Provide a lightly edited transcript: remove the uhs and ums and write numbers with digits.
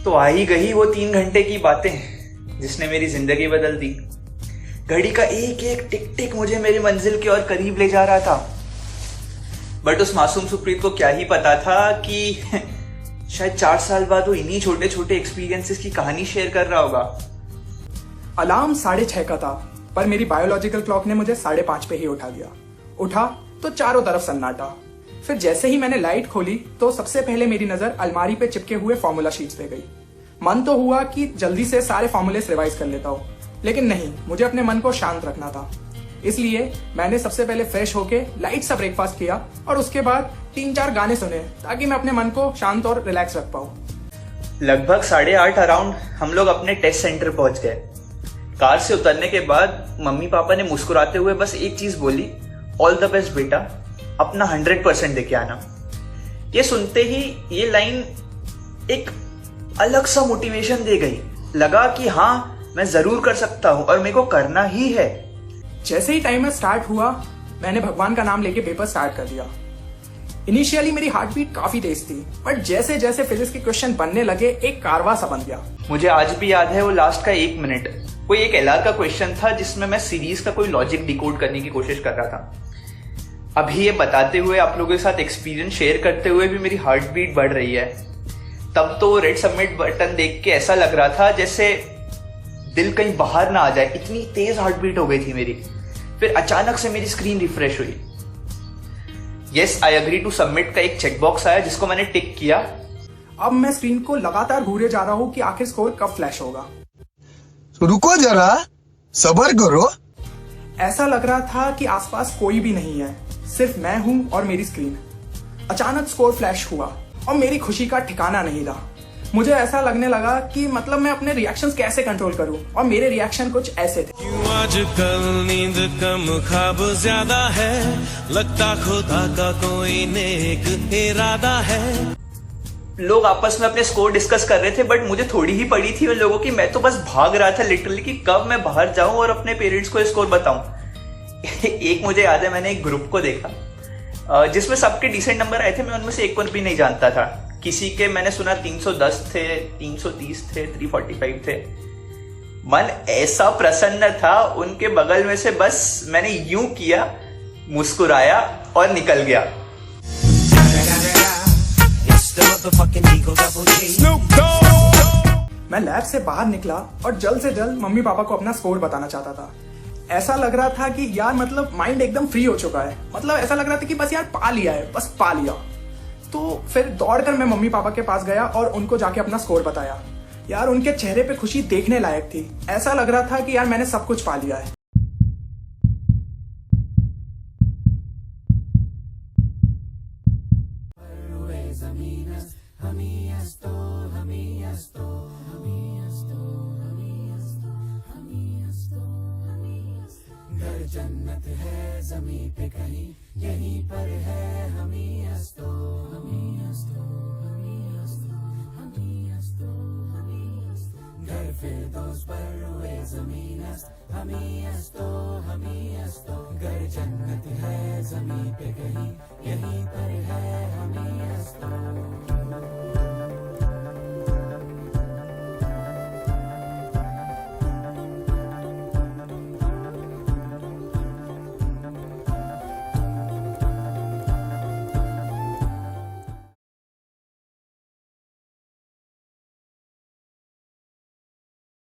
तो आ ही गई वो 3 घंटे की बातें जिसने मेरी जिंदगी बदल दी। घड़ी का एक एक टिक टिक मुझे मेरी मंजिल की ओर करीब ले जा रहा था। बट उस मासूम सुप्रीत को क्या ही पता था कि शायद 4 साल बाद वो इन्हीं छोटे छोटे एक्सपीरियंसेस की कहानी शेयर कर रहा होगा। अलार्म 6:30 का था, पर मेरी बायोलॉजिकल क्लॉक ने मुझे 5:30 पे ही उठा दिया। उठा तो चारों तरफ सन्नाटा। फिर जैसे ही मैंने लाइट खोली तो सबसे पहले मेरी नजर अलमारी पे चिपके हुए फॉर्मूला शीट्स पे गई। मन तो हुआ कि जल्दी से सारे फॉर्मूलेस रिवाइज कर लेता हूँ, लेकिन नहीं, मुझे अपने मन को शांत रखना था। इसलिए मैंने सबसे पहले फ्रेश होके लाइट सा ब्रेकफास्ट किया और उसके बाद 3-4 गाने सुने ताकि मैं अपने मन को शांत और रिलैक्स रख पाऊँ। लगभग 8:30 अराउंड हम लोग अपने टेस्ट सेंटर पहुंच गए। कार से उतरने के बाद मम्मी पापा ने मुस्कुराते हुए बस एक चीज बोली, ऑल द बेस्ट बेटा, अपना 100% देके आना। ये सुनते ही ये लाइन एक अलग सा मोटिवेशन दे गई। लगा कि हाँ, मैं जरूर कर सकता हूं और मेरे को करना ही है। जैसे ही टाइमर स्टार्ट हुआ, मैंने भगवान का नाम लेके पेपर स्टार्ट कर दिया। इनिशियली मेरी हार्ट बीट काफी तेज थी, बट जैसे जैसे फिजिक्स के क्वेश्चन बनने लगे एक कारवा सा बन गया। मुझे आज भी याद है वो लास्ट का 1 मिनट। कोई एक एलआर का क्वेश्चन था जिसमें मैं सीरीज का कोई लॉजिक डिकोड करने की कोशिश कर रहा था। अभी ये बताते हुए, आप लोगों के साथ एक्सपीरियंस शेयर करते हुए भी मेरी हार्ट बीट बढ़ रही है। तब तो रेड सबमिट बटन देख के ऐसा लग रहा था जैसे दिल कहीं बाहर ना आ जाए, इतनी तेज हार्ट बीट हो गई थी मेरी। फिर अचानक से मेरी स्क्रीन रिफ्रेश हुई। Yes, I agree to submit का एक चेकबॉक्स आया जिसको मैंने टिक किया। अब मैं स्क्रीन को लगातार घूरे जा रहा हूँ कि आखिर स्कोर कब फ्लैश होगा। रुको जरा, सब्र करो। ऐसा लग रहा था कि आसपास कोई भी नहीं है, सिर्फ मैं हूं और मेरी स्क्रीन। अचानक स्कोर फ्लैश हुआ और मेरी खुशी का ठिकाना नहीं रहा। मुझे ऐसा लगने लगा कि मतलब मैं अपने रिएक्शंस कैसे कंट्रोल करूं, और मेरे रिएक्शन कुछ ऐसे थे। क्यों आजकल नींद कम ख्वाब ज्यादा है, लगता खुदा का कोई नेक इरादा है। लोग आपस में अपने स्कोर डिस्कस कर रहे थे, बट मुझे थोड़ी ही पड़ी थी उन लोगों की। मैं तो बस भाग रहा था लिटरली कि कब मैं बाहर जाऊं और अपने पेरेंट्स को स्कोर बताऊं। एक मुझे याद है, मैंने एक ग्रुप को देखा जिसमें सबके डिसेंट नंबर आए थे। मैं उनमें से एक को भी नहीं जानता था। किसी के मैंने सुना 310 थे, 330 थे, 345 थे। मन ऐसा प्रसन्न था, उनके बगल में से बस मैंने यूं किया, मुस्कुराया और निकल गया। मैं लैब से बाहर निकला और जल्द से जल्द मम्मी पापा को अपना स्कोर बताना चाहता था। ऐसा लग रहा था कि यार मतलब माइंड एकदम फ्री हो चुका है। मतलब ऐसा लग रहा था कि बस यार पा लिया है, बस पा लिया। तो फिर दौड़कर मैं मम्मी पापा के पास गया और उनको जाके अपना स्कोर बताया। यार उनके चेहरे पे खुशी देखने लायक थी। ऐसा लग रहा था कि यार मैंने सब कुछ पा लिया है। जन्नत है ज़मीं पे कहीं, यहीं पर है हमी अस्तो, हमी अस्तो, हमी अस्तो, हमी अस्तो, हमी अस्तो। घर फिरदौस पर रोए ज़मीन अस्त, हमी अस्तो, हमी अस्तो। घर जन्नत है ज़मीं पे कहीं, यहीं पर है हमी अस्तो।